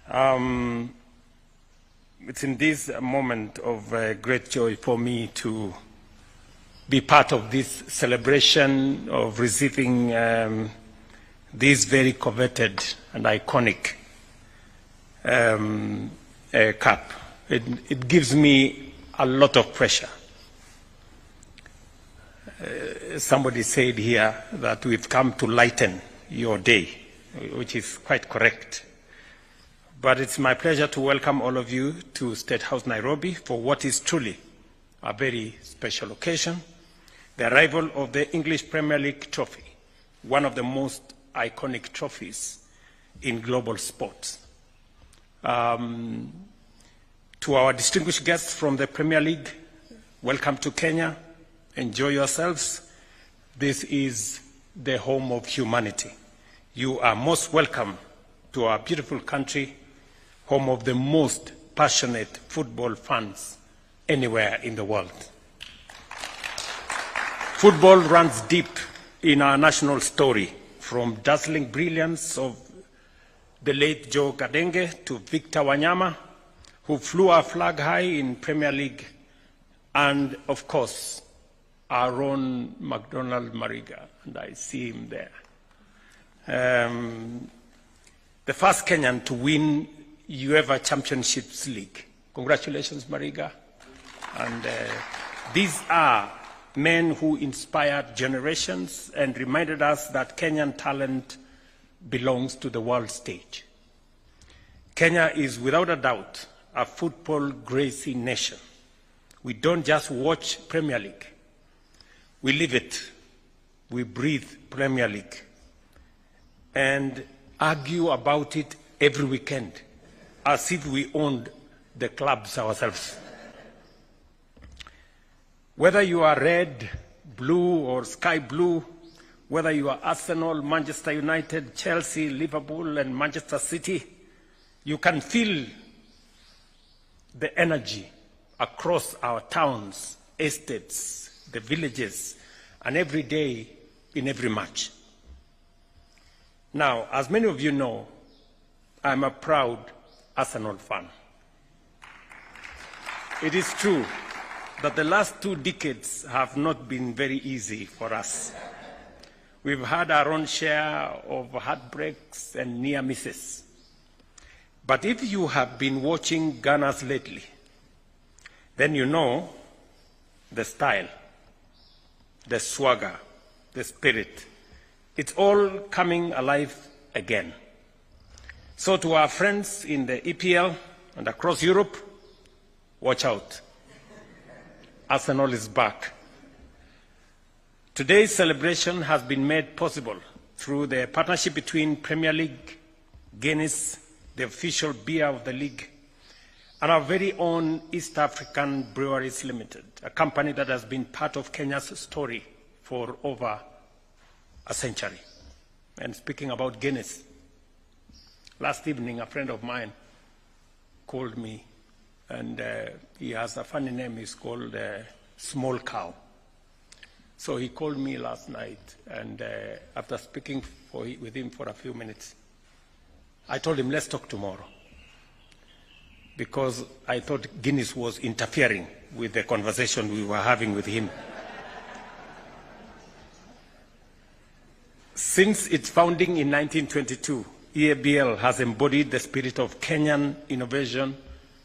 It's in this moment of great joy for me to be part of this celebration of receiving this very coveted and iconic cup. It gives me a lot of pressure. Somebody said here that we've come to lighten your day, which is quite correct. But it's my pleasure to welcome all of you to Statehouse, Nairobi, for what is truly a very special occasion, the arrival of the English Premier League trophy, one of the most iconic trophies in global sports. To our distinguished guests from the Premier League, welcome to Kenya. Enjoy yourselves. This is the home of humanity. You are most welcome to our beautiful country, home of the most passionate football fans anywhere in the world. Football runs deep in our national story, from dazzling brilliance of the late Joe Kadenge to Victor Wanyama, who flew our flag high in Premier League, and of course, our own McDonald Mariga, and I see him there. The first Kenyan to win UEFA Championships League. Congratulations, Mariga. And these are men who inspired generations and reminded us that Kenyan talent belongs to the world stage. Kenya is without a doubt a football crazy nation. We don't just watch Premier League. We live it. We breathe Premier League and argue about it every weekend as if we owned the clubs ourselves. Whether you are red, blue, or sky blue, whether you are Arsenal, Manchester United, Chelsea, Liverpool, and Manchester City, you can feel the energy across our towns, estates, the villages, and every day in every match. Now, as many of you know, I'm a proud Arsenal fan. It is true that the last 2 decades have not been very easy for us. We've had our own share of heartbreaks and near misses. But if you have been watching Gunners lately, then you know the style, the swagger, the spirit. It's all coming alive again. So to our friends in the EPL and across Europe, watch out. Arsenal is back. Today's celebration has been made possible through the partnership between Premier League, Guinness, the official beer of the league, and our very own East African Breweries Limited, a company that has been part of Kenya's story for over a century. And speaking about Guinness, last evening a friend of mine called me, and he has a funny name. He's called Small Cow. So he called me last night, and after speaking with him for a few minutes, I told him, let's talk tomorrow, because I thought Guinness was interfering with the conversation we were having with him. Since its founding in 1922, EABL has embodied the spirit of Kenyan innovation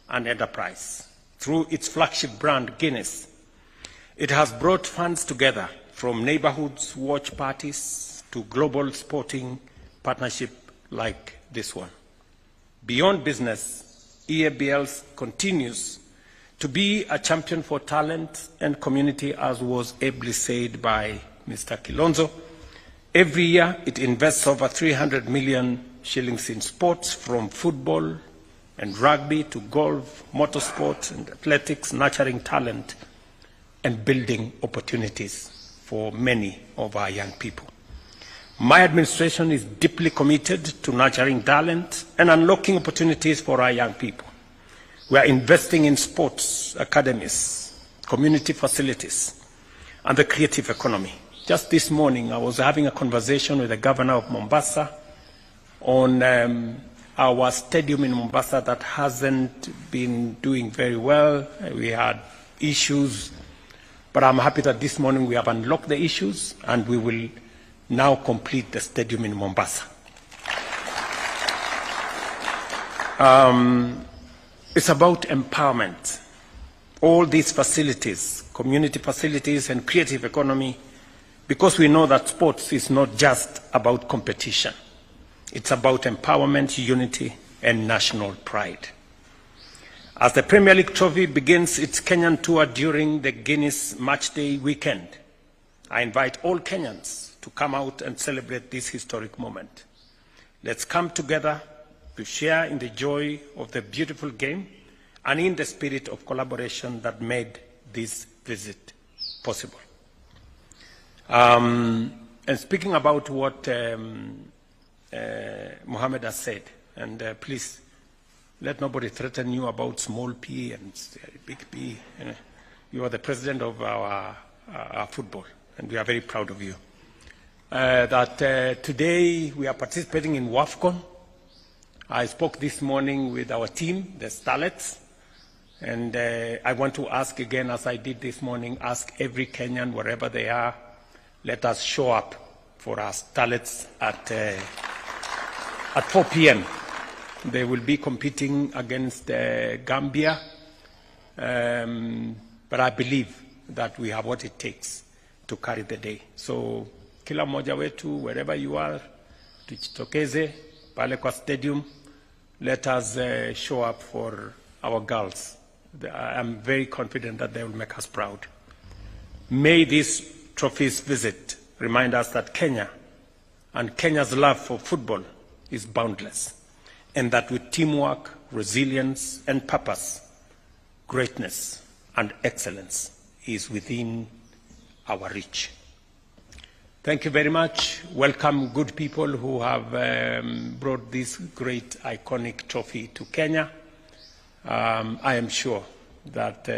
and enterprise. Through its flagship brand, Guinness, it has brought fans together, from neighborhoods, watch parties, to global sporting partnership like this one. Beyond business, EABL continues to be a champion for talent and community, as was ably said by Mr. Kilonzo. Every year, it invests over 300 million shillings in sports, from football and rugby to golf, motorsport, and athletics, nurturing talent and building opportunities for many of our young people. My administration is deeply committed to nurturing talent and unlocking opportunities for our young people. We are investing in sports academies, community facilities, and the creative economy. Just this morning, I was having a conversation with the governor of Mombasa on a our stadium in Mombasa that hasn't been doing very well. We had issues, but I'm happy that this morning we have unlocked the issues and we will now complete the stadium in Mombasa. It's about empowerment. All these facilities, community facilities and creative economy, because we know that sports is not just about competition. It's about empowerment, unity, and national pride. As the Premier League trophy begins its Kenyan tour during the Guinness Match Day weekend, I invite all Kenyans to come out and celebrate this historic moment. Let's come together to share in the joy of the beautiful game and in the spirit of collaboration that made this visit possible. And speaking about what Mohammed has said, and please let nobody threaten you about small p and big P. You are the president of our football, and we are very proud of you. Today we are participating in WAFCON. I spoke this morning with our team, the Starlets, and I want to ask again, as I did this morning, ask every Kenyan, wherever they are, let us show up for our Starlets at 4 p.m. They will be competing against Gambia, but I believe that we have what it takes to carry the day. So kila mmoja wetu, wherever you are, tujitokeze pale kwa stadium. Let us show up for our girls. I'm very confident that they will make us proud. May this trophy's visit remind us that Kenya and Kenya's love for football is boundless, and that with teamwork, resilience, and purpose, greatness and excellence is within our reach. Thank you very much. Welcome, good people who have brought this great, iconic trophy to Kenya. I am sure that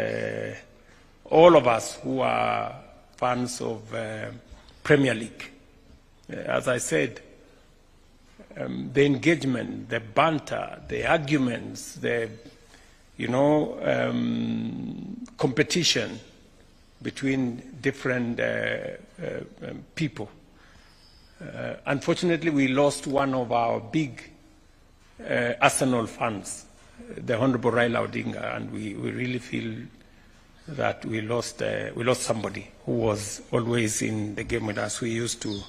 all of us who are fans of Premier League, as I said, the engagement, the banter, the arguments, the competition between different people. Unfortunately, we lost one of our big Arsenal fans, the Honorable Raila Odinga, and we really feel that we lost somebody who was always in the game with us. We used to,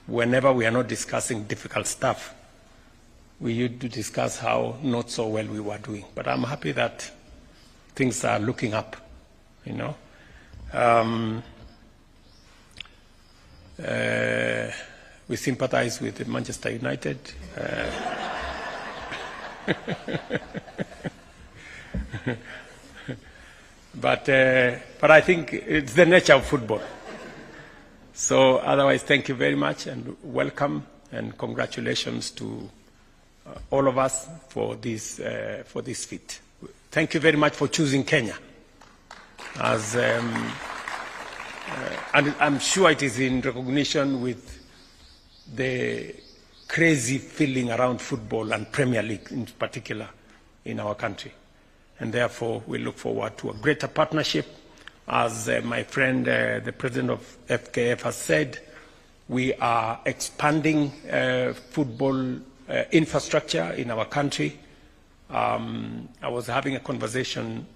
whenever we are not discussing difficult stuff, we used to discuss how not so well we were doing. But I'm happy that things are looking up, we sympathize with Manchester United. But I think it's the nature of football. So otherwise, thank you very much and welcome and congratulations to all of us for this feat. Thank you very much for choosing Kenya. And I'm sure it is in recognition with the crazy feeling around football and Premier League in particular in our country. And therefore, we look forward to a greater partnership. As my friend, the president of FKF has said, we are expanding football infrastructure in our country. I was having a conversation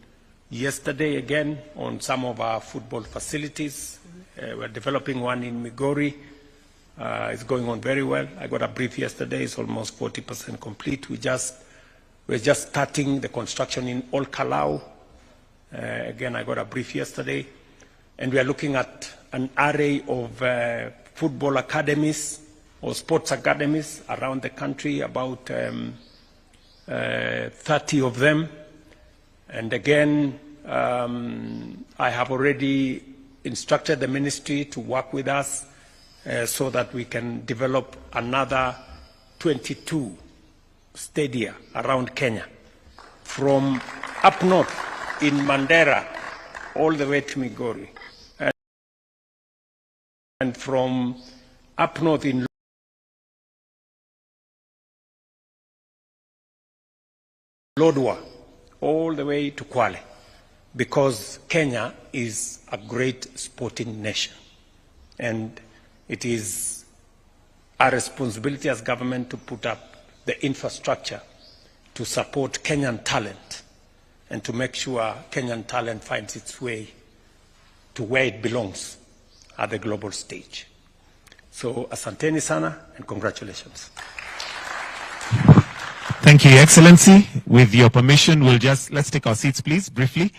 yesterday again on some of our football facilities. We're developing one in Migori. It's going on very well. I got a brief yesterday. It's almost 40% complete. We're just starting the construction in Olkalau. Again, I got a brief yesterday. And we are looking at an array of football academies or sports academies around the country, about 30 of them. And again, I have already instructed the ministry to work with us so that we can develop another 22 stadia around Kenya, from up north in Mandera all the way to Migori, and from up north in Lodwar, all the way to Kwale, because Kenya is a great sporting nation. And it is our responsibility as government to put up the infrastructure to support Kenyan talent and to make sure Kenyan talent finds its way to where it belongs at the global stage. So asanteni sana and congratulations. Thank you, Your Excellency. With your permission, let's take our seats, please, briefly.